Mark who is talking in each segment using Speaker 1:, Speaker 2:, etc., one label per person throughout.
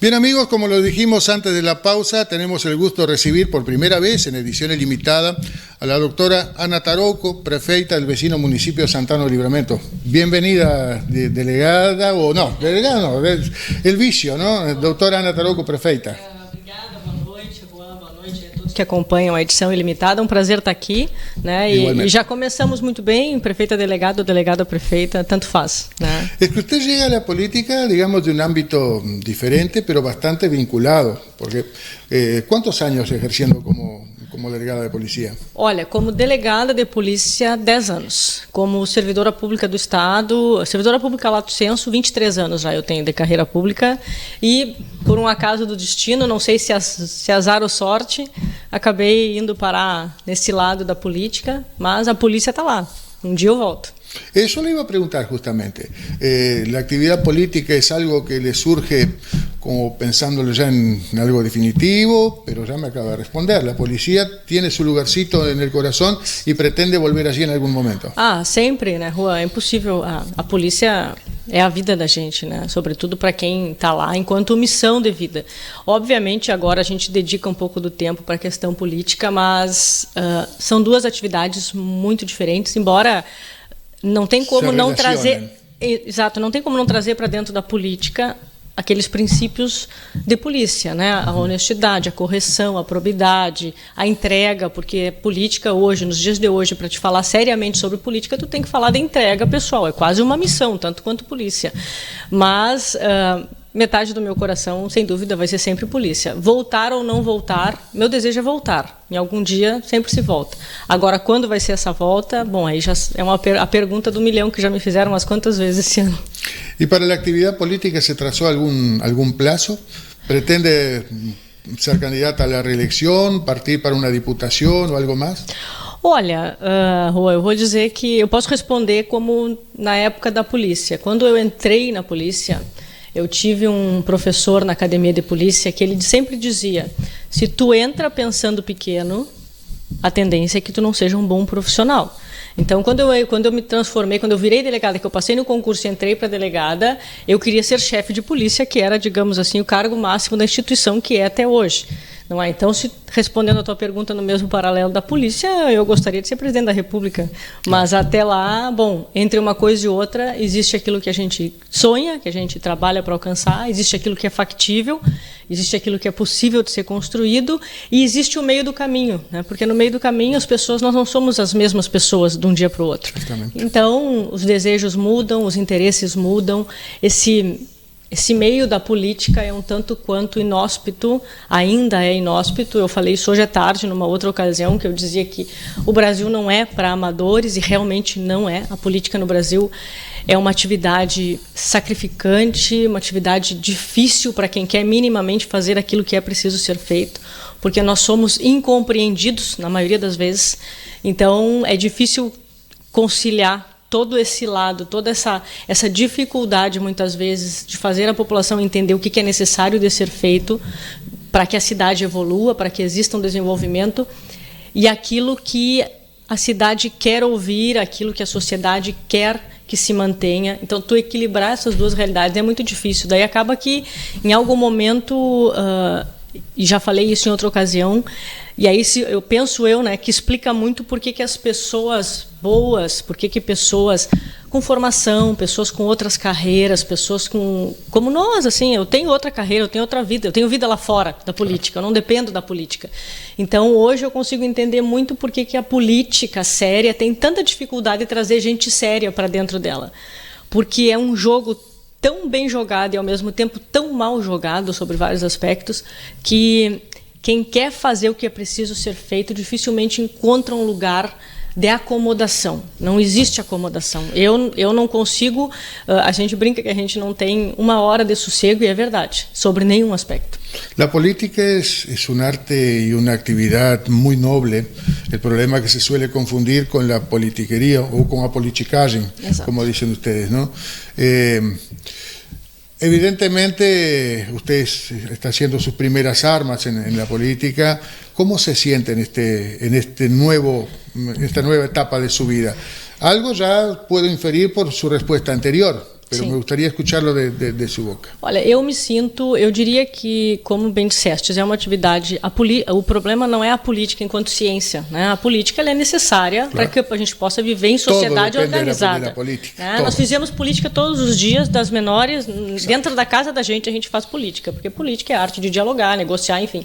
Speaker 1: Bien amigos, como lo dijimos antes de la pausa, tenemos el gusto de recibir por primera vez en edición limitada a la doctora Ana Tarouco, prefeita del vecino municipio de Santana do Livramento. Bienvenida, delegada, o no, delegada no, el vicio, ¿no? Doctora Ana Tarouco, prefeita.
Speaker 2: Que acompanham a edição ilimitada, é um prazer estar aqui, né? E já começamos muito bem, prefeita delegado, delegada prefeita, tanto faz, né?
Speaker 1: Es que usted llega a la política, digamos, de un ámbito diferente, pero bastante vinculado, porque ¿cuántos años ejerciendo como delegada de policía?
Speaker 2: Olha, como delegada de polícia, 10 anos. Como servidora pública do Estado, servidora pública lato sensu, 23 anos já eu tenho de carreira pública. E, por um acaso do destino, não sei se azar ou sorte, acabei indo parar nesse lado da política, mas a polícia está lá. Um dia eu volto.
Speaker 1: Eso le iba a preguntar justamente. ¿La actividad política es algo que le surge como pensándolo ya en algo definitivo? Pero ya me acaba de responder. La policía tiene su lugarcito en el corazón y pretende volver allí en algún momento.
Speaker 2: Sempre, né, Juan? É impossível. A polícia é a vida da gente, né? Sobretudo para quem está lá enquanto missão de vida. Obviamente, agora a gente dedica um pouco do tempo para a questão política, mas são duas atividades muito diferentes, embora não tem como não trazer, exato, não tem como não trazer para dentro da política aqueles princípios de polícia, né? A honestidade, a correção, a probidade, a entrega, porque política hoje, nos dias de hoje, para te falar seriamente sobre política, tu tem que falar da entrega pessoal, é quase uma missão, tanto quanto polícia. Mas metade do meu coração, sem dúvida, vai ser sempre polícia. Voltar ou não voltar, meu desejo é voltar. Em algum dia, sempre se volta. Agora, quando vai ser essa volta? Bom, aí já é a pergunta do milhão que já me fizeram umas quantas vezes esse ano.
Speaker 1: ¿Y para la actividad política se trazó algún plazo? ¿Pretende ser candidata a la reelección, partir para una diputación o algo más?
Speaker 2: Olha, Rua, eu vou dizer que eu posso responder como na época da polícia. Quando eu entrei na polícia, eu tive um professor na academia de polícia que ele sempre dizia: se tu entra pensando pequeno, a tendência é que tu não seja um bom profissional. Então, quando eu me transformei, quando eu virei delegada, que eu passei no concurso e entrei para delegada, eu queria ser chefe de polícia, que era, digamos assim, o cargo máximo da instituição, que é até hoje. Não é? Então, respondendo a tua pergunta no mesmo paralelo da polícia, eu gostaria de ser presidente da República. Mas até lá, bom, entre uma coisa e outra, existe aquilo que a gente sonha, que a gente trabalha para alcançar, existe aquilo que é factível, existe aquilo que é possível de ser construído e existe o meio do caminho, né? Porque no meio do caminho as pessoas, nós não somos as mesmas pessoas de um dia para o outro. Justamente. Então, os desejos mudam, os interesses mudam, esse meio da política é um tanto quanto inóspito, ainda é inóspito. Eu falei isso hoje à tarde, numa outra ocasião, que eu dizia que o Brasil não é para amadores, e realmente não é. A política no Brasil é uma atividade sacrificante, uma atividade difícil para quem quer minimamente fazer aquilo que é preciso ser feito, porque nós somos incompreendidos, na maioria das vezes. Então, é difícil conciliar todo esse lado, toda essa dificuldade, muitas vezes, de fazer a população entender o que é necessário de ser feito para que a cidade evolua, para que exista um desenvolvimento, e aquilo que a cidade quer ouvir, aquilo que a sociedade quer que se mantenha. Então, tu equilibrar essas duas realidades é muito difícil. Daí acaba que, em algum momento, e já falei isso em outra ocasião, e aí eu penso, né, que explica muito por que as pessoas boas, por que pessoas com formação, pessoas com outras carreiras, pessoas como nós, assim, eu tenho outra carreira, eu tenho outra vida, eu tenho vida lá fora da política, eu não dependo da política. Então, hoje eu consigo entender muito por que a política séria tem tanta dificuldade de trazer gente séria para dentro dela. Porque é um jogo tão bem jogado e, ao mesmo tempo, tão mal jogado sobre vários aspectos, que quem quer fazer o que é preciso ser feito dificilmente encontra um lugar de acomodação. Não existe acomodação. Eu não consigo... a gente brinca que a gente não tem uma hora de sossego, e é verdade, sobre nenhum aspecto.
Speaker 1: La política es un arte y una actividad muy noble. El problema es que se suele confundir con la politiquería o con la politicagem, como dicen ustedes, ¿no? Evidentemente, usted está haciendo sus primeras armas en la política. ¿Cómo se siente en esta nueva etapa de su vida? Algo ya puedo inferir por su respuesta anterior. pero
Speaker 2: Sim.
Speaker 1: me gustaría escucharlo de su boca.
Speaker 2: Olha, eu diria que, como bem disseste, é uma atividade, o problema não é a política enquanto ciência, né? A política ela é necessária para que a gente possa viver em sociedade organizada. Né? Nós fizemos política todos os dias, das menores, dentro da casa da gente a gente faz política, porque política é a arte de dialogar, negociar, enfim.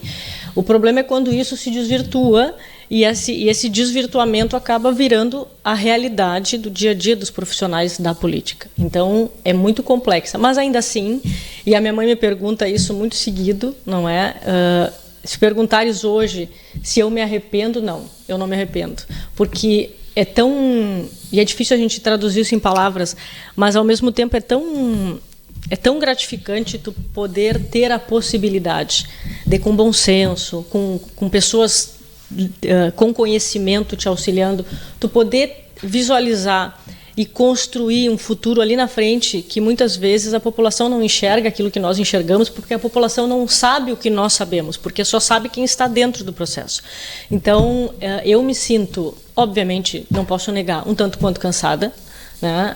Speaker 2: O problema é quando isso se desvirtua e esse desvirtuamento acaba virando a realidade do dia a dia dos profissionais da política. Então, é muito complexa. Mas, ainda assim, e a minha mãe me pergunta isso muito seguido, não é? Se perguntares hoje se eu me arrependo, não, eu não me arrependo. Porque é tão... E é difícil a gente traduzir isso em palavras, mas, ao mesmo tempo, é tão gratificante tu poder ter a possibilidade de, com bom senso, com pessoas com conhecimento te auxiliando, tu poder visualizar e construir um futuro ali na frente que muitas vezes a população não enxerga aquilo que nós enxergamos, porque a população não sabe o que nós sabemos, porque só sabe quem está dentro do processo. Então, eu me sinto, obviamente, não posso negar, um tanto quanto cansada, né?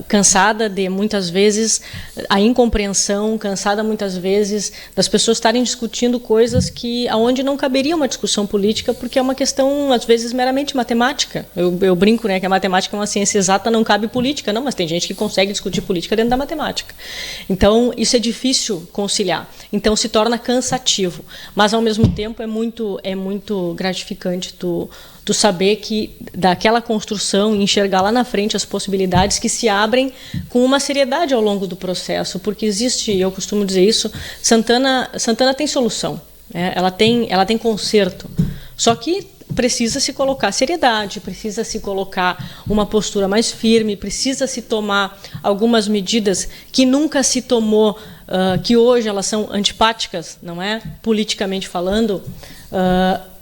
Speaker 2: Cansada de, muitas vezes, a incompreensão, cansada, muitas vezes, das pessoas estarem discutindo coisas aonde não caberia uma discussão política, porque é uma questão, às vezes, meramente matemática. Eu brinco, né, que a matemática é uma ciência exata, não cabe política. Não, mas tem gente que consegue discutir política dentro da matemática. Então, isso é difícil conciliar. Então, se torna cansativo. Mas, ao mesmo tempo, é muito gratificante tu saber que daquela construção, enxergar lá na frente as possibilidades que se abrem com uma seriedade ao longo do processo, porque existe, eu costumo dizer isso, Santana tem solução, né? Ela tem conserto, só que precisa se colocar seriedade, precisa se colocar uma postura mais firme, precisa se tomar algumas medidas que nunca se tomou, que hoje elas são antipáticas, não é? Politicamente falando,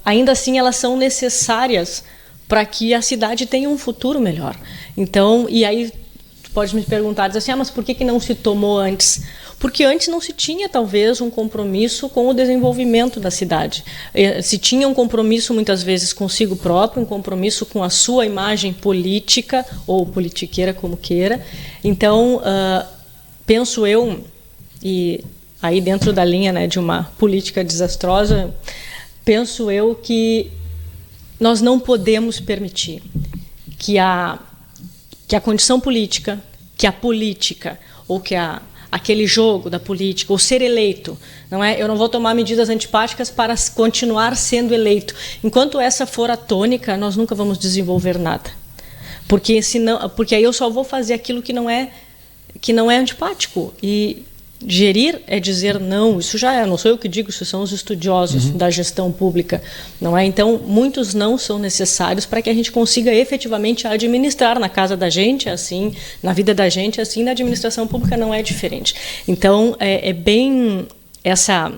Speaker 2: ainda assim elas são necessárias para que a cidade tenha um futuro melhor. Então, e aí tu pode me perguntar, dizer assim, mas por que não se tomou antes? Porque antes não se tinha, talvez, um compromisso com o desenvolvimento da cidade. Se tinha um compromisso, muitas vezes, consigo próprio, um compromisso com a sua imagem política, ou politiqueira, como queira. Então, penso eu, e aí dentro da linha, né, de uma política desastrosa, penso eu que nós não podemos permitir que a condição política, que a política, ou que aquele jogo da política, ou ser eleito, não é? Eu não vou tomar medidas antipáticas para continuar sendo eleito. Enquanto essa for a tônica, nós nunca vamos desenvolver nada. Porque aí eu só vou fazer aquilo que não é antipático. E gerir é dizer não, isso já não sou eu que digo, isso são os estudiosos da gestão pública, não é? Então, muitos não são necessários para que a gente consiga efetivamente administrar na casa da gente, assim, na vida da gente, assim, na administração pública não é diferente. Então, é bem essa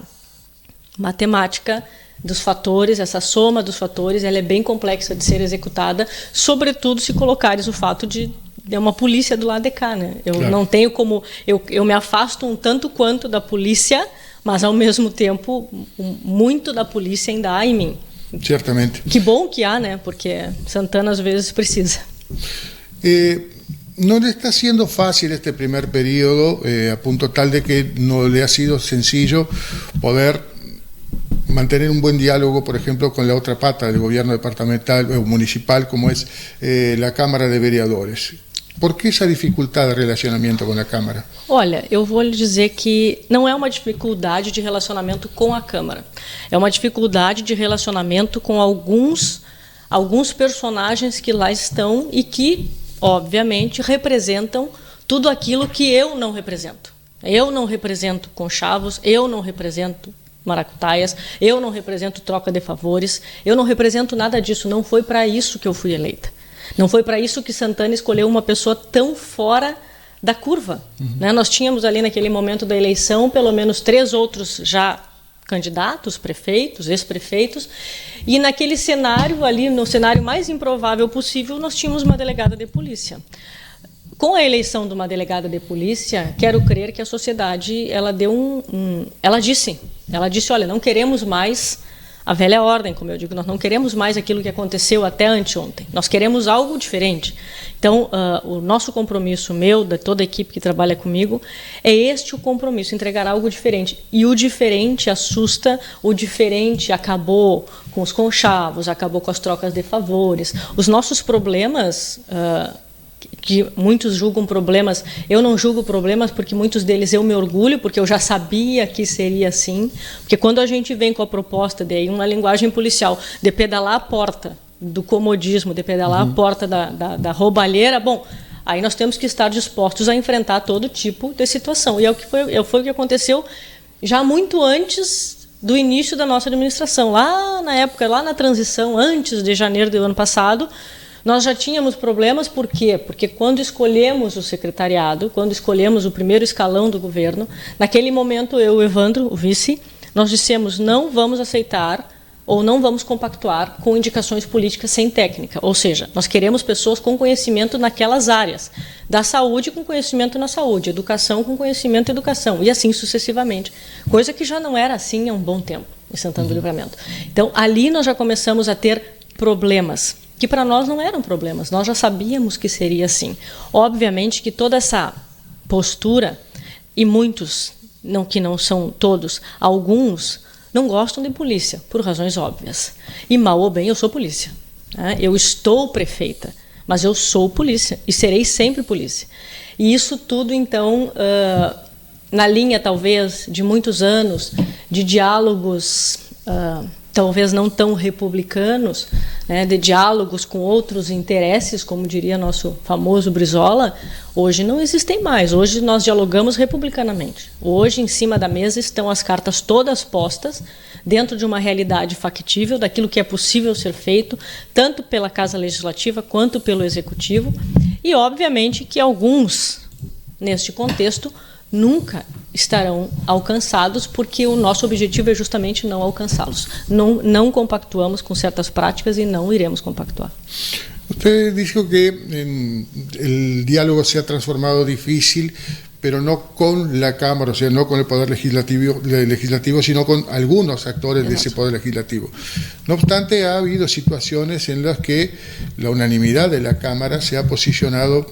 Speaker 2: matemática dos fatores, essa soma dos fatores, ela é bem complexa de ser executada, sobretudo se colocares o fato de uma polícia do lado de cá, né? Eu claro. Não tenho como... Eu me afasto um tanto quanto da polícia, mas, ao mesmo tempo, muito da polícia ainda há em mim.
Speaker 1: Certamente.
Speaker 2: Que bom que há, né? Porque Santana, às vezes, precisa.
Speaker 1: No le está siendo fácil este primer periodo, a punto tal de que no le ha sido sencillo poder mantener un buen diálogo, por ejemplo, con la otra pata del gobierno departamental o municipal, como es la Cámara de Vereadores. Por que essa dificuldade de relacionamento com a Câmara?
Speaker 2: Olha, eu vou lhe dizer que não é uma dificuldade de relacionamento com a Câmara. É uma dificuldade de relacionamento com alguns personagens que lá estão e que, obviamente, representam tudo aquilo que eu não represento. Eu não represento conchavos, eu não represento maracutaias, eu não represento troca de favores, eu não represento nada disso. Não foi para isso que eu fui eleita. Não foi para isso que Santana escolheu uma pessoa tão fora da curva. Né? Nós tínhamos ali naquele momento da eleição pelo menos 3 outros já candidatos, prefeitos, ex-prefeitos, e naquele cenário ali, no cenário mais improvável possível, nós tínhamos uma delegada de polícia. Com a eleição de uma delegada de polícia, quero crer que a sociedade ela deu ela disse, olha, não queremos mais a velha ordem, como eu digo, nós não queremos mais aquilo que aconteceu até anteontem, nós queremos algo diferente. Então, o nosso compromisso, meu, de toda a equipe que trabalha comigo, é este o compromisso, entregar algo diferente. E o diferente assusta, o diferente acabou com os conchavos, acabou com as trocas de favores. Os nossos problemas, que muitos julgam problemas, eu não julgo problemas porque muitos deles eu me orgulho, porque eu já sabia que seria assim, porque quando a gente vem com a proposta de uma linguagem policial, de pedalar a porta do comodismo, de pedalar a porta da roubalheira, bom, aí nós temos que estar dispostos a enfrentar todo tipo de situação, e foi o que aconteceu já muito antes do início da nossa administração, lá na época, lá na transição, antes de janeiro do ano passado, nós já tínhamos problemas, por quê? Porque quando escolhemos o secretariado, quando escolhemos o primeiro escalão do governo, naquele momento eu, Evandro, o vice, nós dissemos não vamos aceitar ou não vamos compactuar com indicações políticas sem técnica. Ou seja, nós queremos pessoas com conhecimento naquelas áreas. Da saúde com conhecimento na saúde, educação com conhecimento em educação, e assim sucessivamente. Coisa que já não era assim há um bom tempo em Santana do Livramento. Então, ali nós já começamos a ter problemas, que para nós não eram problemas, nós já sabíamos que seria assim. Obviamente que toda essa postura, e muitos, que não são todos, alguns não gostam de polícia, por razões óbvias. E mal ou bem, eu sou polícia. Né? Eu estou prefeita, mas eu sou polícia e serei sempre polícia. E isso tudo, então, na linha, talvez, de muitos anos, de diálogos talvez não tão republicanos, né, de diálogos com outros interesses, como diria nosso famoso Brizola, hoje não existem mais. Hoje nós dialogamos republicanamente. Hoje, em cima da mesa, estão as cartas todas postas, dentro de uma realidade factível, daquilo que é possível ser feito, tanto pela Casa Legislativa quanto pelo Executivo, e, obviamente, que alguns, neste contexto, nunca estarão alcançados, porque o nosso objetivo é justamente não alcançá-los. Não compactuamos com certas práticas e não iremos compactuar.
Speaker 1: Usted dijo que el diálogo se ha transformado difícil, pero no con la Cámara, o sea, no con el Poder Legislativo, sino con algunos actores de ese Poder Legislativo. No obstante, ha habido situaciones en las que la unanimidad de la Cámara se ha posicionado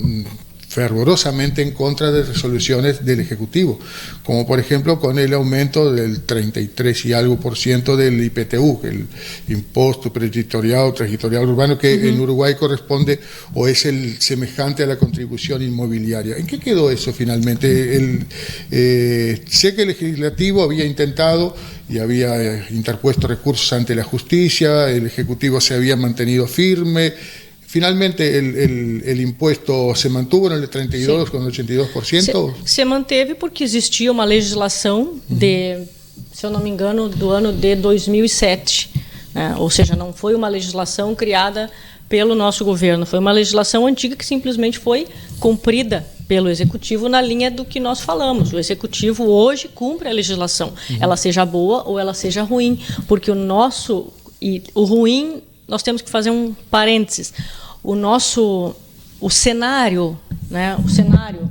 Speaker 1: fervorosamente en contra de resoluciones del Ejecutivo, como por ejemplo con el aumento del 33 y algo % del IPTU, el Impuesto Territorial Urbano, que en Uruguay corresponde o es el semejante a la contribución inmobiliaria. ¿En qué quedó eso finalmente? Sé que el Legislativo había intentado y había interpuesto recursos ante la justicia, el Ejecutivo se había mantenido firme. Finalmente, el impuesto se mantuvo en el 32 con el 82%?
Speaker 2: Se manteve porque existia uma legislação se eu não me engano, do ano de 2007. Né? Ou seja, não foi uma legislação criada pelo nosso governo, foi uma legislação antiga que simplesmente foi cumprida pelo Executivo na linha do que nós falamos. O Executivo hoje cumpre a legislação, ela seja boa ou ela seja ruim, porque o ruim, nós temos que fazer um parênteses. O cenário, né, o cenário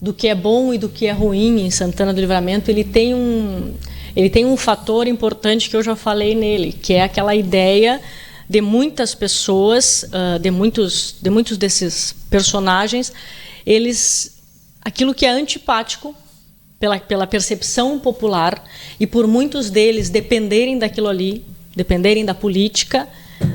Speaker 2: do que é bom e do que é ruim em Santana do Livramento, ele tem um fator importante que eu já falei nele, que é aquela ideia de muitas pessoas, de muitos desses personagens, aquilo que é antipático pela percepção popular, e por muitos deles dependerem daquilo ali, dependerem da política,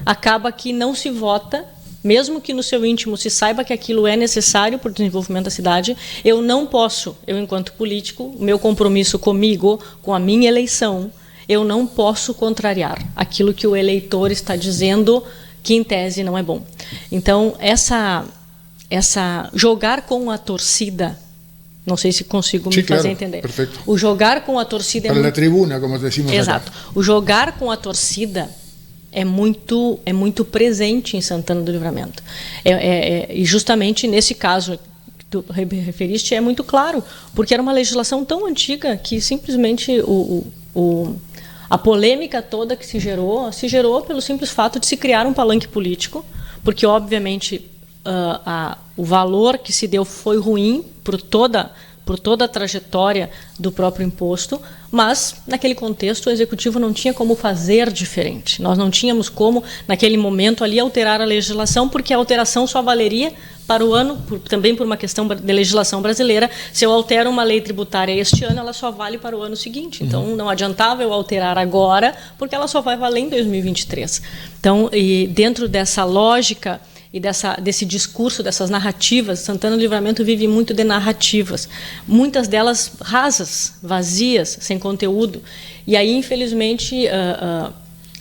Speaker 2: acaba que não se vota, mesmo que no seu íntimo se saiba que aquilo é necessário para o desenvolvimento da cidade. Eu não posso, enquanto político, o meu compromisso comigo, com a minha eleição, eu não posso contrariar aquilo que o eleitor está dizendo que, em tese, não é bom. Então, essa jogar com a torcida, não sei se consigo me fazer entender.
Speaker 1: Perfeito.
Speaker 2: O jogar com a torcida
Speaker 1: para a tribuna, como decimos.
Speaker 2: Exato.
Speaker 1: Acá.
Speaker 2: O jogar com a torcida é muito presente em Santana do Livramento. E justamente nesse caso que tu referiste é muito claro, porque era uma legislação tão antiga que simplesmente a polêmica toda que se gerou pelo simples fato de se criar um palanque político, porque obviamente o valor que se deu foi ruim por toda a trajetória do próprio imposto, mas, naquele contexto, o Executivo não tinha como fazer diferente. Nós não tínhamos como, naquele momento ali, alterar a legislação, porque a alteração só valeria para o ano, também por uma questão de legislação brasileira. Se eu altero uma lei tributária este ano, ela só vale para o ano seguinte. Então, não adiantava eu alterar agora, porque ela só vai valer em 2023. Então, e dentro dessa lógica e desse discurso, dessas narrativas, Santana do Livramento vive muito de narrativas, muitas delas rasas, vazias, sem conteúdo. E aí, infelizmente,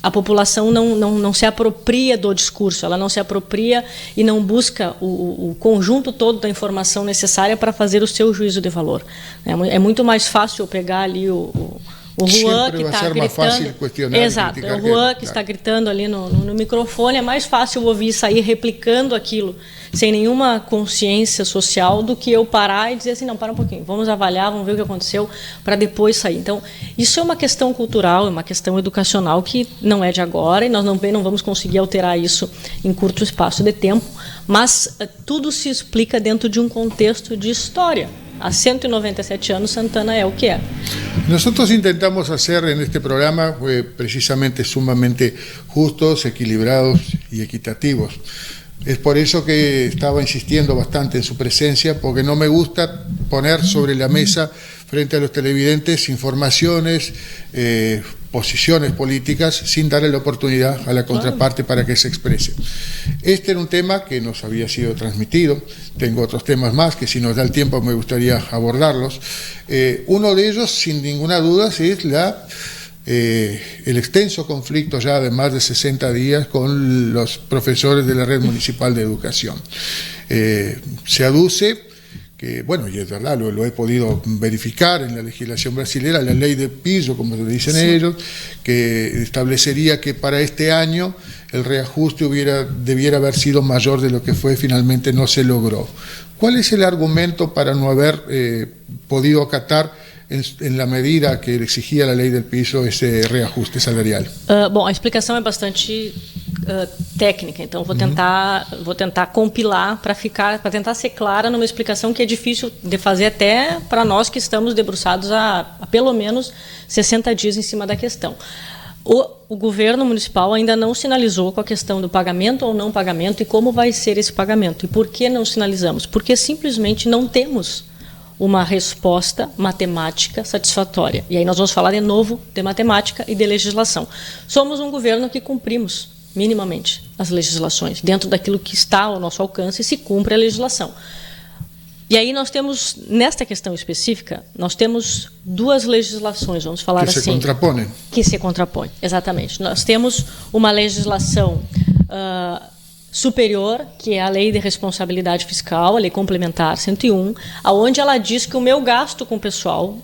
Speaker 2: a população não se apropria do discurso, ela não se apropria e não busca o conjunto todo da informação necessária para fazer o seu juízo de valor. É muito mais fácil eu pegar ali o Juan que está gritando. Exato, o Juan que está gritando ali no microfone, é mais fácil eu ouvir sair replicando aquilo sem nenhuma consciência social do que eu parar e dizer assim, não, para um pouquinho, vamos avaliar, vamos ver o que aconteceu para depois sair. Então, isso é uma questão cultural, é uma questão educacional que não é de agora e nós não vamos conseguir alterar isso em curto espaço de tempo, mas tudo se explica dentro de um contexto de história. Há 197 anos, Santana é o que é.
Speaker 1: Nosotros intentamos hacer en este programa precisamente sumamente justos, equilibrados y equitativos. Es por eso que estaba insistiendo bastante en su presencia, porque no me gusta poner sobre la mesa frente a los televidentes informaciones, posiciones políticas, sin darle la oportunidad a la contraparte para que se exprese. Este era un tema que nos había sido transmitido. Tengo otros temas más que, si nos da el tiempo, me gustaría abordarlos. Uno de ellos, sin ninguna duda, es el extenso conflicto ya de más de 60 días con los profesores de la Red Municipal de Educación. Se aduce que, bueno, y es verdad, lo he podido verificar en la legislación brasileña, la ley de piso, como le dicen ellos, que establecería que para este año el reajuste debiera haber sido mayor de lo que fue, finalmente no se logró. ¿Cuál es el argumento para no haber podido acatar en la medida que exigía la ley del piso esse reajuste salarial?
Speaker 2: Bom, a explicação é bastante técnica, então vou tentar compilar para tentar ser clara numa explicação que é difícil de fazer até para nós que estamos debruçados há pelo menos 60 dias em cima da questão. O governo municipal ainda não sinalizou com a questão do pagamento ou não pagamento e como vai ser esse pagamento. E por que não sinalizamos? Porque simplesmente não temos uma resposta matemática satisfatória. E aí nós vamos falar de novo de matemática e de legislação. Somos um governo que cumprimos minimamente as legislações. Dentro daquilo que está ao nosso alcance, se cumpre a legislação. E aí nós temos, nesta questão específica, nós temos duas legislações, vamos falar assim.
Speaker 1: Que se contrapõem.
Speaker 2: Que se contrapõem, exatamente. Nós temos uma legislação superior, que é a Lei de Responsabilidade Fiscal, a Lei Complementar 101, onde ela diz que o meu gasto com o pessoal,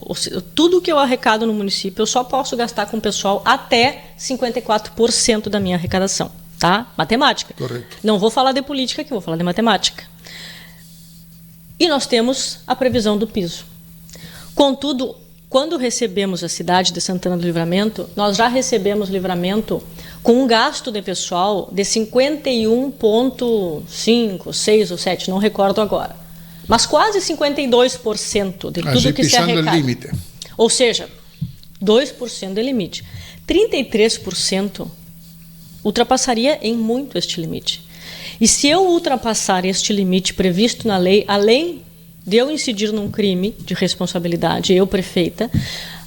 Speaker 2: tudo que eu arrecado no município, eu só posso gastar com o pessoal até 54% da minha arrecadação. Tá? Matemática.
Speaker 1: Correto.
Speaker 2: Não vou falar de política aqui, vou falar de matemática. E nós temos a previsão do piso. Contudo, quando recebemos a cidade de Santana do Livramento, nós já recebemos livramento com um gasto de pessoal de 51,5, 6 ou 7, não recordo agora. Mas quase 52% de tudo que se arrecada.
Speaker 1: Limite.
Speaker 2: Ou seja, 2% de limite. 33% ultrapassaria em muito este limite. E se eu ultrapassar este limite previsto na lei, além de eu incidir num crime de responsabilidade, eu, prefeita,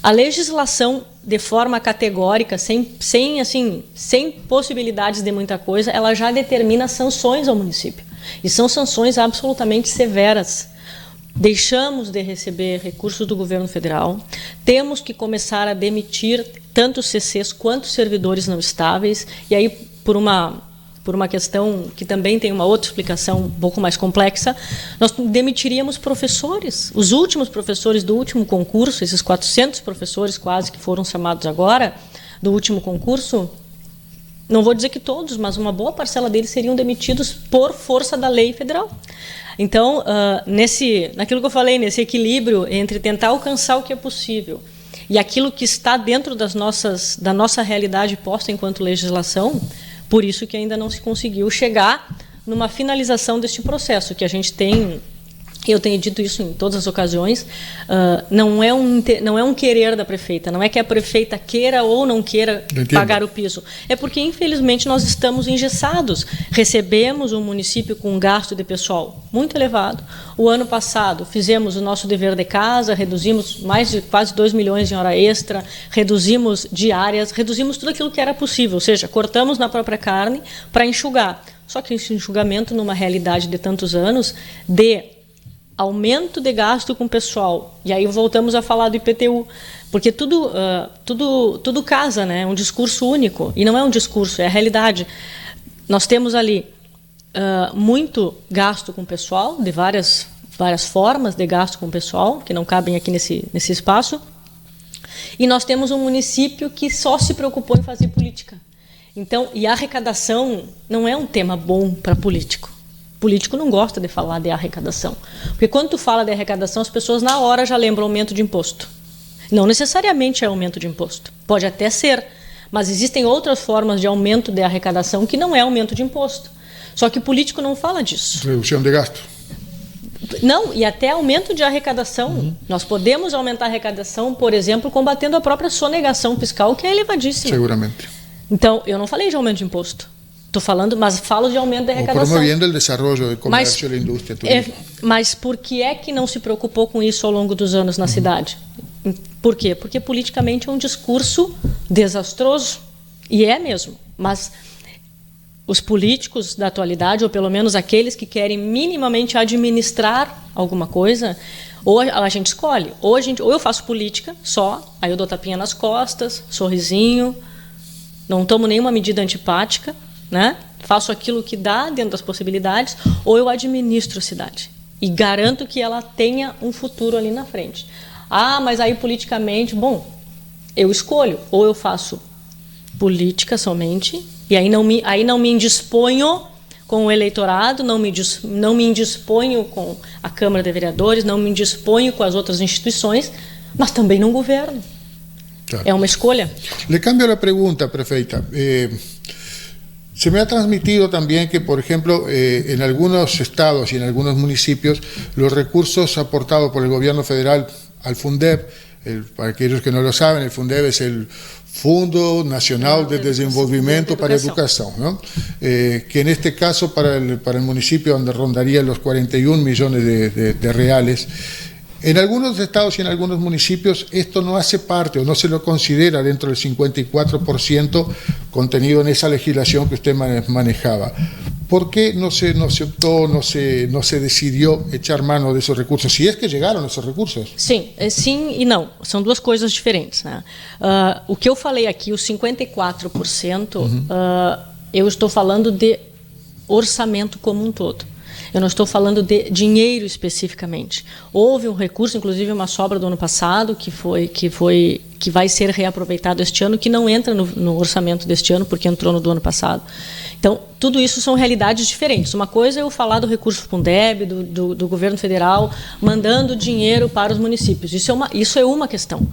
Speaker 2: a legislação, de forma categórica, sem possibilidades de muita coisa, ela já determina sanções ao município. E são sanções absolutamente severas. Deixamos de receber recursos do governo federal, temos que começar a demitir tanto CCs quanto servidores não estáveis, e aí, por uma questão que também tem uma outra explicação um pouco mais complexa, nós demitiríamos professores. Os últimos professores do último concurso, esses 400 professores quase que foram chamados agora, do último concurso, não vou dizer que todos, mas uma boa parcela deles seriam demitidos por força da lei federal. Então, naquilo que eu falei, nesse equilíbrio entre tentar alcançar o que é possível e aquilo que está dentro da nossa realidade posta enquanto legislação, por isso que ainda não se conseguiu chegar numa finalização deste processo, que a gente tem eu tenho dito isso em todas as ocasiões, não é um querer da prefeita, não é que a prefeita queira ou não queira pagar o piso, é porque, infelizmente, nós estamos engessados. Recebemos um município com um gasto de pessoal muito elevado. O ano passado fizemos o nosso dever de casa, reduzimos mais de quase 2 milhões em hora extra, reduzimos diárias, reduzimos tudo aquilo que era possível, ou seja, cortamos na própria carne para enxugar. Só que esse enxugamento, numa realidade de tantos anos, de aumento de gasto com o pessoal, e aí voltamos a falar do IPTU, porque tudo casa, né? É um discurso único, e não é um discurso, é a realidade. Nós temos ali muito gasto com o pessoal, de várias formas de gasto com o pessoal, que não cabem aqui nesse espaço, e nós temos um município que só se preocupou em fazer política. Então, e a arrecadação não é um tema bom para político. Político não gosta de falar de arrecadação. Porque quando tu fala de arrecadação, as pessoas na hora já lembram aumento de imposto. Não necessariamente é aumento de imposto. Pode até ser, mas existem outras formas de aumento de arrecadação que não é aumento de imposto. Só que o político não fala disso.
Speaker 1: Redução de gasto.
Speaker 2: Não, e até aumento de arrecadação. Nós podemos aumentar a arrecadação, por exemplo, combatendo a própria sonegação fiscal, que é elevadíssima.
Speaker 1: Seguramente.
Speaker 2: Então, eu não falei de aumento de imposto. Estou falando, mas falo de aumento de arrecadação.
Speaker 1: Promovendo o desenvolvimento do comércio e da indústria turística.
Speaker 2: Mas por que é que não se preocupou com isso ao longo dos anos na cidade? Por quê? Porque politicamente é um discurso desastroso. E é mesmo. Mas os políticos da atualidade, ou pelo menos aqueles que querem minimamente administrar alguma coisa, ou a gente escolhe. Ou eu faço política só, aí eu dou tapinha nas costas, sorrisinho, não tomo nenhuma medida antipática, né? Faço aquilo que dá dentro das possibilidades, ou eu administro a cidade e garanto que ela tenha um futuro ali na frente. Mas aí politicamente, bom, eu escolho, ou eu faço política somente, e aí não me indisponho com o eleitorado, não me indisponho com a Câmara de Vereadores, não me indisponho com as outras instituições, mas também não governo. Claro. É uma escolha.
Speaker 1: Le cambio la pregunta, prefeita. Se me ha transmitido también que, por ejemplo, en algunos estados y en algunos municipios, los recursos aportados por el gobierno federal al FUNDEB, para aquellos que no lo saben, el FUNDEB es el Fundo Nacional de Desenvolvimiento para Educación, ¿no? Que en este caso para el municipio donde rondaría los 41 millones de reales. En algunos estados y en algunos municipios esto no hace parte o no se lo considera dentro del 54% contenido en esa legislación que usted manejaba. ¿Por qué no se optó, no se decidió echar mano de esos recursos? Si es que llegaron esos recursos.
Speaker 2: Sim e não. São duas coisas diferentes, né? O que eu falei aqui, os 54%, eu estou falando de orçamento como um todo. Eu não estou falando de dinheiro especificamente. Houve um recurso, inclusive uma sobra do ano passado, que vai ser reaproveitado este ano, que não entra no orçamento deste ano, porque entrou no do ano passado. Então, tudo isso são realidades diferentes. Uma coisa é eu falar do recurso Fundeb, do governo federal, mandando dinheiro para os municípios. Isso é uma questão.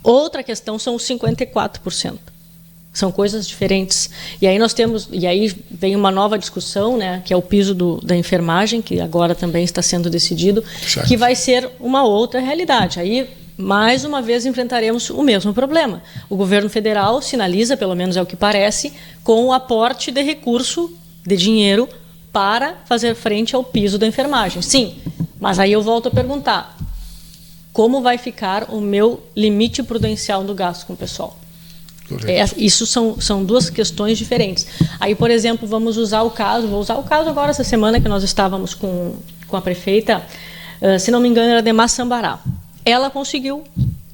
Speaker 2: Outra questão são os 54%. São coisas diferentes. E aí vem uma nova discussão, né, que é o piso da enfermagem, que agora também está sendo decidido, certo, que vai ser uma outra realidade. Aí, mais uma vez, enfrentaremos o mesmo problema. O governo federal sinaliza, pelo menos é o que parece, com o aporte de recurso, de dinheiro, para fazer frente ao piso da enfermagem. Sim, mas aí eu volto a perguntar, como vai ficar o meu limite prudencial do gasto com o pessoal? Isso são duas questões diferentes. Aí, por exemplo, vou usar o caso agora essa semana que nós estávamos com a prefeita, se não me engano era de Massambará. Ela conseguiu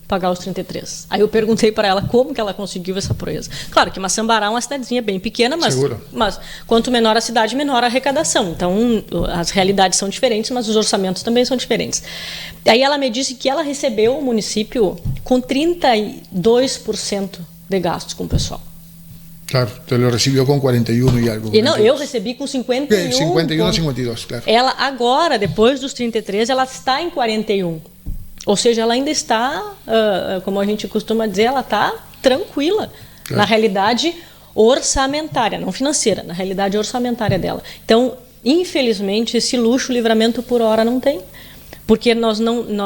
Speaker 2: pagar os 33. Aí eu perguntei para ela como que ela conseguiu essa proeza. Claro que Massambará é uma cidadezinha bem pequena, mas quanto menor a cidade, menor a arrecadação. Então, as realidades são diferentes, mas os orçamentos também são diferentes. Aí ela me disse que ela recebeu o município com 32% de gastos com o pessoal.
Speaker 1: Claro, você lo recebeu com 41 e algo.
Speaker 2: E não, eu recebi com 51.
Speaker 1: 51 a 52, claro.
Speaker 2: Ela agora, depois dos 33, ela está em 41. Ou seja, ela ainda está, como a gente costuma dizer, ela está tranquila, claro, na realidade orçamentária, não financeira, na realidade orçamentária dela. Então, infelizmente, esse luxo, Livramento por hora não tem. Porque nós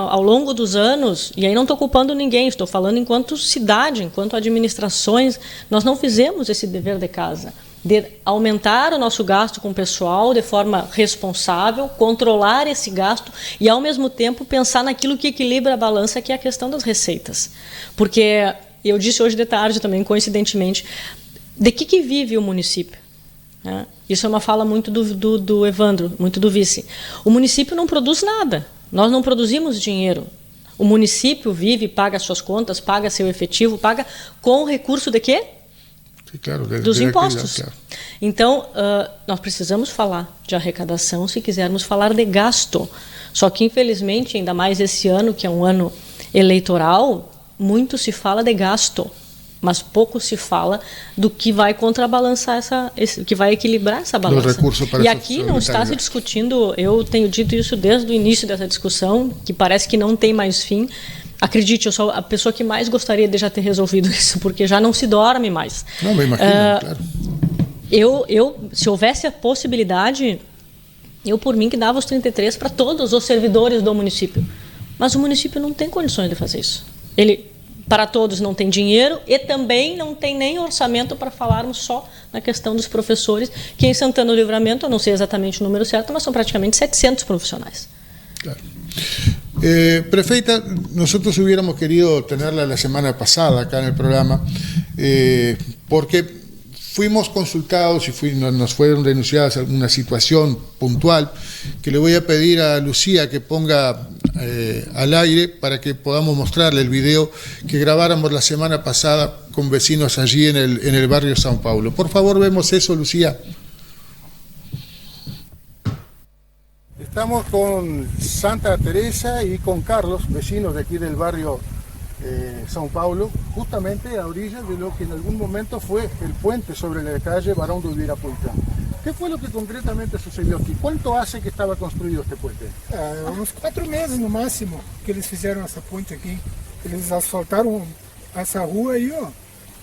Speaker 2: ao longo dos anos, e aí não estou culpando ninguém, estou falando enquanto cidade, enquanto administrações, nós não fizemos esse dever de casa, de aumentar o nosso gasto com o pessoal de forma responsável, controlar esse gasto e, ao mesmo tempo, pensar naquilo que equilibra a balança, que é a questão das receitas. Porque eu disse hoje de tarde também, coincidentemente, de que vive o município? Isso é uma fala muito do Evandro, muito do vice. O município não produz nada, nós não produzimos dinheiro. O município vive, paga suas contas, paga seu efetivo, paga com o recurso de quê?
Speaker 1: Sim, claro,
Speaker 2: dos impostos.
Speaker 1: Claro.
Speaker 2: Então, nós precisamos falar de arrecadação se quisermos falar de gasto. Só que, infelizmente, ainda mais esse ano, que é um ano eleitoral, muito se fala de gasto, mas pouco se fala do que vai contrabalançar que vai equilibrar essa balança. E aqui não está se discutindo, eu tenho dito isso desde o início dessa discussão, que parece que não tem mais fim. Acredite, eu sou a pessoa que mais gostaria de já ter resolvido isso, porque já não se dorme mais.
Speaker 1: Não, me imagino, claro.
Speaker 2: Se houvesse a possibilidade, eu por mim que dava os 33 para todos os servidores do município. Mas o município não tem condições de fazer isso. Ele, para todos, não tem dinheiro e também não tem nem orçamento para falarmos só na questão dos professores, que em Santana do Livramento, eu não sei exatamente o número certo, mas são praticamente 700 profissionais.
Speaker 1: Claro. Prefeita, nosotros hubiéramos querido tenerla la semana pasada acá en el programa, porque fuimos consultados y nos fueron denunciadas alguna situación puntual que le voy a pedir a Lucía que ponga al aire para que podamos mostrarle el video que grabáramos la semana pasada con vecinos allí en el barrio São Paulo. Por favor, vemos eso, Lucía. Estamos con Santa Teresa y con Carlos, vecinos de aquí del barrio São Paulo, justamente a orillas de lo que en algún momento fue el puente sobre la calle Barão do Ibirapuitã. ¿Qué fue lo que concretamente sucedió aquí? ¿Cuánto hace que estaba construido este puente?
Speaker 3: Uns 4 meses no máximo que eles fizeram essa ponte aqui. Eles asfaltaram essa rua aí, ó,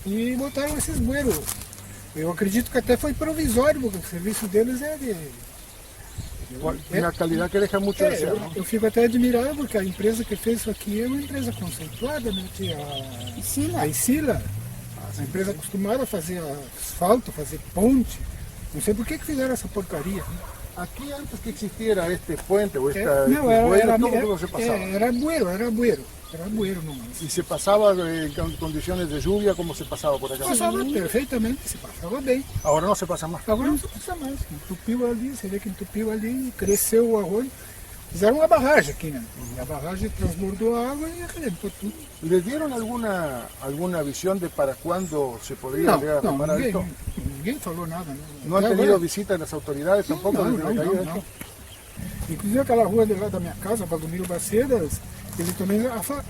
Speaker 3: e botaram esses bueiros. Eu acredito que até foi provisório, porque o serviço deles é de...
Speaker 1: Una calidad que deja mucho desear, ¿no?
Speaker 3: Eu fico até admirado, porque a empresa que fez isso aqui é uma empresa conceituada, né? A Isila. A empresa acostumada a fazer asfalto, fazer ponte. Não sei por que fizeram essa porcaria, né?
Speaker 1: Aquí antes que existiera este puente o
Speaker 3: não,
Speaker 1: ¿cómo se pasaba?
Speaker 3: Era bueiro nomás.
Speaker 1: ¿Y se pasaba en condiciones de lluvia? ¿Cómo se pasaba por acá?
Speaker 3: Passava perfeitamente, se passava bem.
Speaker 1: Ahora no se pasa más.
Speaker 3: Agora não se passa mais. Entupiu ali, você vê que entupiu ali, cresceu o arroio. Fizeram uma barragem aqui, né? E a barragem transbordou a água e arrebentou tudo.
Speaker 1: ¿Les dieron alguna visión de para cuándo se podría llegar a reparar esto?
Speaker 3: Ninguém falou nada. Né?
Speaker 1: ¿No han tenido visita de las autoridades tampoco?
Speaker 3: Não. Inclusive aquela rua de lá da minha casa, Valdomiro Bacedas, eles também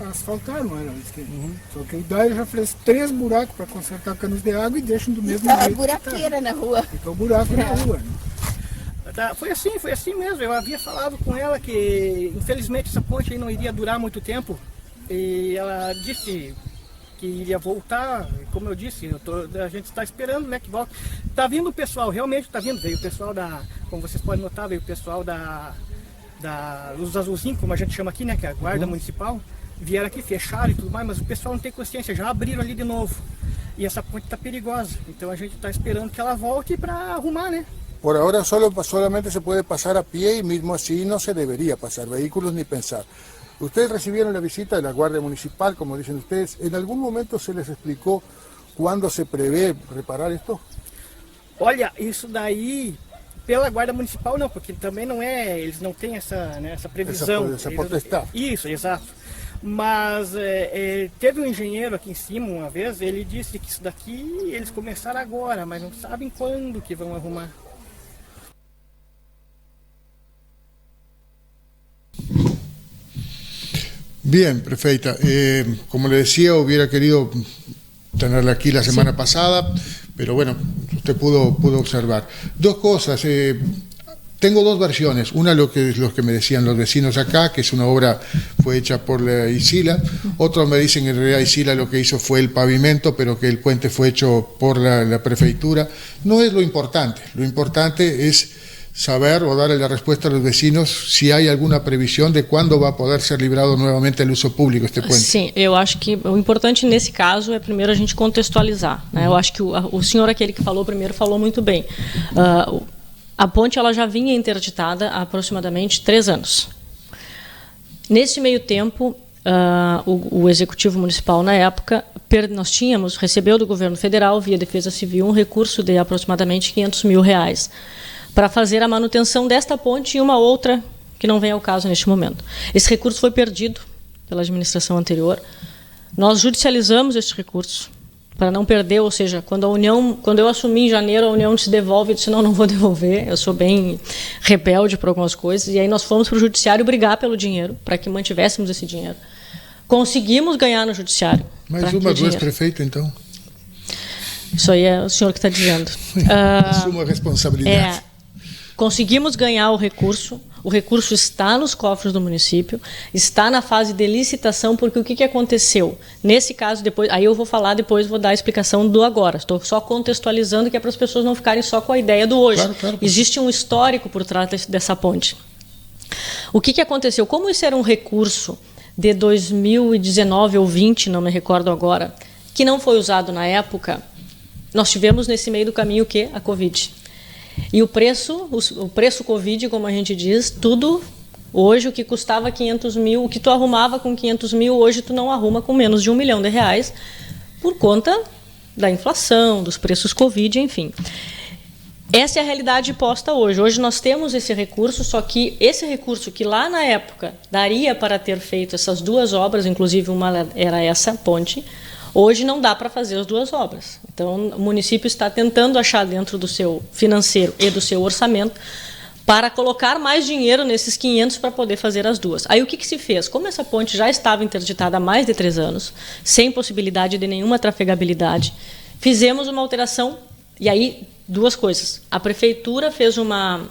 Speaker 3: asfaltaram ela. Só que o Dair já fez 3 buracos para consertar canos de água e deixam do mesmo jeito.
Speaker 4: Fica a buraqueira na rua.
Speaker 3: Fica o buraco na rua. Né?
Speaker 5: Foi assim mesmo. Eu havia falado com ela que, infelizmente, essa ponte aí não iria durar muito tempo. E ela disse que iria voltar. Como eu disse, a gente está esperando, né, que volte. Está vindo o pessoal, realmente está vindo. Veio o pessoal como vocês podem notar, veio o pessoal da Luz Azulzinho, como a gente chama aqui, né, que é a guarda municipal. Vieram aqui, fecharam e tudo mais, mas o pessoal não tem consciência, já abriram ali de novo. E essa ponte está perigosa. Então a gente está esperando que ela volte para arrumar, né?
Speaker 1: Por ahora solamente se puede pasar a pie y mismo así no se debería pasar vehículos ni pensar. Ustedes recibieron la visita de la Guardia Municipal, como dicen ustedes. ¿En algún momento se les explicó cuándo se prevé reparar esto?
Speaker 5: Olha, isso daí, pela Guarda Municipal não, porque também não é, eles não têm essa previsão.
Speaker 1: Essa potestade.
Speaker 5: Isso, exato. Mas teve um engenheiro aqui em cima uma vez, ele disse que isso daqui eles começaram agora, mas não sabem quando que vão arrumar.
Speaker 1: Bien, prefeita. Como le decía, hubiera querido tenerla aquí la semana pasada, pero bueno, usted pudo observar. 2 cosas. Tengo 2 versiones. Una, los que me decían los vecinos acá, que es una obra, fue hecha por la Isila. Otros me dicen que en realidad Isila lo que hizo fue el pavimento, pero que el puente fue hecho por la prefeitura. No es lo importante. Lo importante es saber o darle la respuesta a los vecinos si hay alguna previsión de cuándo va a poder ser librado nuevamente el uso público este puente.
Speaker 2: Sim, eu acho que o importante nesse caso é primeiro a gente contextualizar, né? Eu acho que o senhor aquele que falou primeiro falou muito bem. A ponte ela já vinha interditada há aproximadamente 3 anos. Nesse meio tempo, o Executivo Municipal, na época, recebeu do governo federal, via Defesa Civil, um recurso de aproximadamente R$500 mil para fazer a manutenção desta ponte e uma outra que não vem ao caso neste momento. Esse recurso foi perdido pela administração anterior. Nós judicializamos este recurso para não perder, ou seja, quando eu assumi em janeiro, a União se devolve, eu disse, não vou devolver, eu sou bem rebelde por algumas coisas, e aí nós fomos para o judiciário brigar pelo dinheiro, para que mantivéssemos esse dinheiro. Conseguimos ganhar no judiciário.
Speaker 1: Mais uma do ex-prefeito, então?
Speaker 2: Isso aí é o senhor que está dizendo.
Speaker 1: Assuma a responsabilidade.
Speaker 2: Conseguimos ganhar o recurso está nos cofres do município, está na fase de licitação, porque o que aconteceu? Nesse caso, depois, aí eu vou falar, depois vou dar a explicação do agora. Estou só contextualizando, que é para as pessoas não ficarem só com a ideia do hoje.
Speaker 1: Claro.
Speaker 2: Existe um histórico por trás dessa ponte. O que aconteceu? Como isso era um recurso de 2019 ou 20, não me recordo agora, que não foi usado na época, nós tivemos nesse meio do caminho o quê? A Covid. E o preço Covid, como a gente diz, tudo hoje o que custava 500 mil, o que tu arrumava com 500 mil, hoje tu não arruma com menos de R$1 milhão, por conta da inflação, dos preços Covid, enfim. Essa é a realidade posta hoje. Hoje nós temos esse recurso, só que esse recurso que lá na época daria para ter feito essas 2 obras, inclusive uma era essa ponte, hoje não dá para fazer as 2 obras. Então, o município está tentando achar dentro do seu financeiro e do seu orçamento para colocar mais dinheiro nesses 500 para poder fazer as 2. Aí o que se fez? Como essa ponte já estava interditada há mais de 3 anos, sem possibilidade de nenhuma trafegabilidade, fizemos uma alteração, e aí 2 coisas. A prefeitura fez uma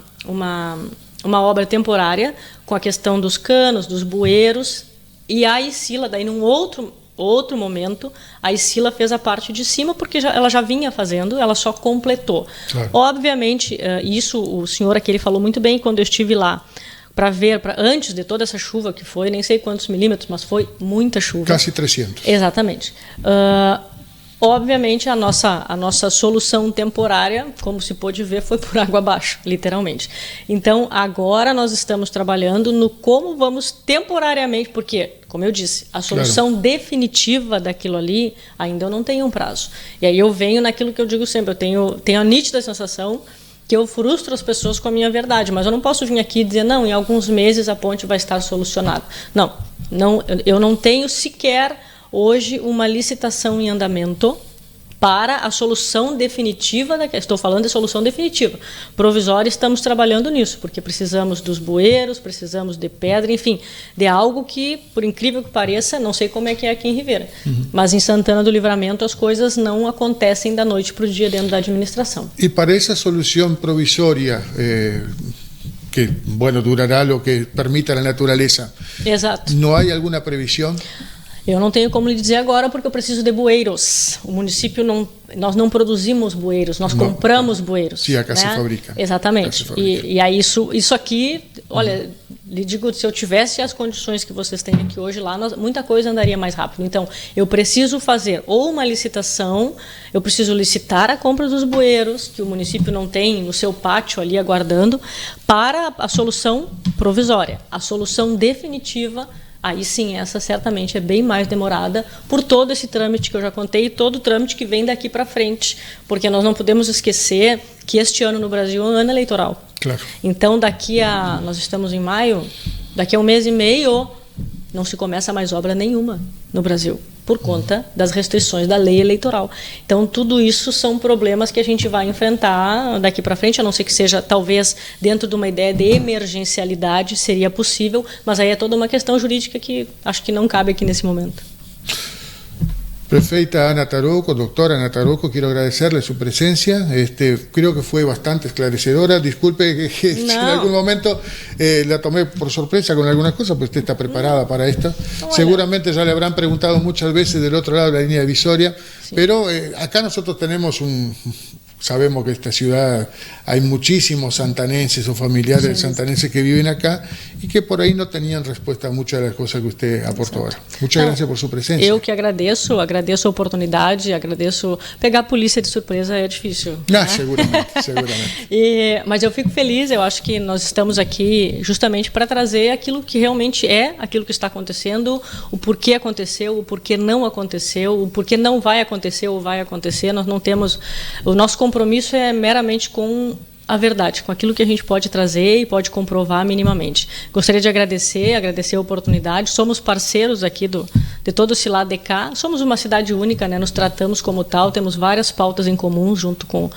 Speaker 2: obra temporária com a questão dos canos, dos bueiros, e a Isila, daí num outro momento, a Isila fez a parte de cima, porque ela já vinha fazendo, ela só completou. Claro. Obviamente, isso o senhor aqui ele falou muito bem quando eu estive lá, para ver, antes de toda essa chuva que foi, nem sei quantos milímetros, mas foi muita chuva.
Speaker 1: Quase 300.
Speaker 2: Exatamente. Obviamente, a nossa solução temporária, como se pôde ver, foi por água abaixo, literalmente. Então, agora nós estamos trabalhando no como vamos temporariamente, porque, como eu disse, a solução definitiva daquilo ali, ainda eu não tenho um prazo. E aí eu venho naquilo que eu digo sempre, eu tenho a nítida sensação que eu frustro as pessoas com a minha verdade, mas eu não posso vir aqui e dizer, não, em alguns meses a ponte vai estar solucionada. Não, eu não tenho sequer hoje uma licitação em andamento para a solução definitiva, estou falando de solução definitiva. Provisória, estamos trabalhando nisso, porque precisamos dos bueiros, precisamos de pedra, enfim, de algo que, por incrível que pareça, não sei como é que é aqui em Ribeira, mas em Santana do Livramento as coisas não acontecem da noite para o dia dentro da administração.
Speaker 1: E para essa solução provisória, que, bueno, durará lo que permita a natureza.
Speaker 2: Exato.
Speaker 1: Não há alguma previsão?
Speaker 2: Eu não tenho como lhe dizer agora, porque eu preciso de bueiros. O município nós não produzimos bueiros, nós compramos bueiros.
Speaker 1: Sim, a casa fabrica.
Speaker 2: Exatamente. E aí isso aqui, olha, lhe digo, se eu tivesse as condições que vocês têm aqui hoje lá, muita coisa andaria mais rápido. Então, eu preciso fazer ou uma licitação, eu preciso licitar a compra dos bueiros, que o município não tem no seu pátio ali aguardando, para a solução provisória. A solução definitiva, aí sim, essa certamente é bem mais demorada por todo esse trâmite que eu já contei e todo o trâmite que vem daqui para frente, porque nós não podemos esquecer que este ano no Brasil é um ano eleitoral.
Speaker 1: Claro.
Speaker 2: Então, nós estamos em maio, daqui a 1 mês e meio não se começa mais obra nenhuma no Brasil, por conta das restrições da lei eleitoral. Então, tudo isso são problemas que a gente vai enfrentar daqui para frente, a não ser que seja, talvez, dentro de uma ideia de emergencialidade, seria possível, mas aí é toda uma questão jurídica que acho que não cabe aqui nesse momento.
Speaker 1: Prefeita Ana Taroco, doctora Ana Taroco, quiero agradecerle su presencia. Creo que fue bastante esclarecedora. Disculpe que si en algún momento la tomé por sorpresa con algunas cosas, pero usted está preparada para esto. Seguramente ya le habrán preguntado muchas veces del otro lado de la línea divisoria, sí. Pero acá nosotros tenemos sabemos que esta ciudad hay muchísimos santanenses o familiares de santanenses que viven acá y que por ahí no tenían respuesta a muchas de las cosas que usted aportou agora. Muchas gracias por sua presença.
Speaker 2: Eu que agradeço a oportunidade, agradeço. Pegar a polícia de surpresa é difícil.
Speaker 1: Né? Seguramente.
Speaker 2: Mas eu fico feliz, eu acho que nós estamos aqui justamente para trazer aquilo que realmente é, aquilo que está acontecendo, o porquê aconteceu, o porquê não aconteceu, o porquê não vai acontecer ou vai acontecer. Nós não temos... O nosso compromisso é meramente com a verdade, com aquilo que a gente pode trazer e pode comprovar minimamente. Gostaria de agradecer a oportunidade. Somos parceiros aqui de todo esse lado de cá. Somos uma cidade única, né? Nos tratamos como tal, temos várias pautas em comum junto com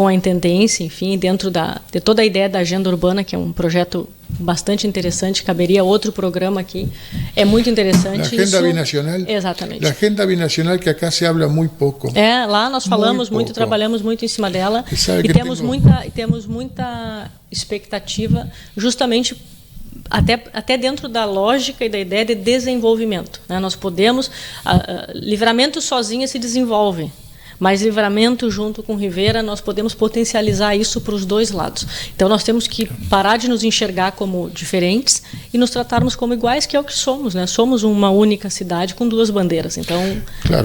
Speaker 2: a intendência, enfim, dentro de toda a ideia da agenda urbana, que é um projeto bastante interessante, caberia outro programa aqui. É muito interessante.
Speaker 1: A agenda binacional?
Speaker 2: Exatamente.
Speaker 1: A agenda binacional que acá se habla muito pouco.
Speaker 2: Lá nós falamos muito, trabalhamos muito em cima dela e temos muita expectativa, justamente até dentro da lógica e da ideia de desenvolvimento, né? Nós podemos... Livramento sozinha se desenvolve, mas Livramento junto com Rivera nós podemos potencializar isso para os dois lados. Então nós temos que parar de nos enxergar como diferentes e nos tratarmos como iguais, que é o que somos, né? Somos uma única cidade com duas bandeiras. Então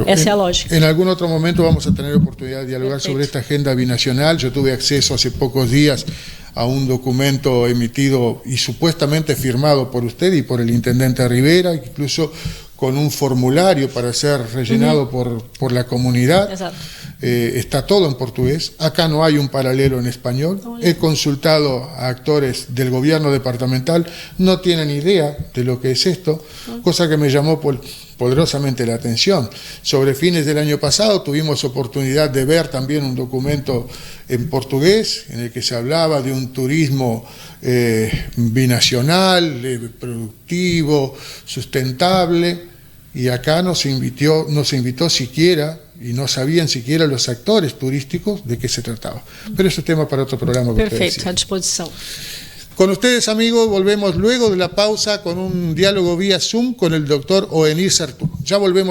Speaker 2: essa é a lógica.
Speaker 1: Em algum outro momento vamos a ter a oportunidade de dialogar sobre esta agenda binacional. Eu tive acesso há poucos dias a un documento emitido y supuestamente firmado por usted y por el intendente Rivera, incluso con un formulario para ser rellenado por la comunidad. Está todo en portugués. Acá no hay un paralelo en español. He consultado a actores del gobierno departamental, no tienen idea de lo que es esto, cosa que me llamó poderosamente la atención. Sobre fines del año pasado tuvimos oportunidad de ver también un documento en portugués en el que se hablaba de un turismo binacional, productivo, sustentable, y acá no se invitó siquiera, y no sabían siquiera los actores turísticos de qué se trataba. Pero eso es tema para otro programa.
Speaker 2: Perfecto, a disposición.
Speaker 1: Con ustedes, amigos, volvemos luego de la pausa con un diálogo vía Zoom con el doctor Oenir Sartú. Ya volvemos.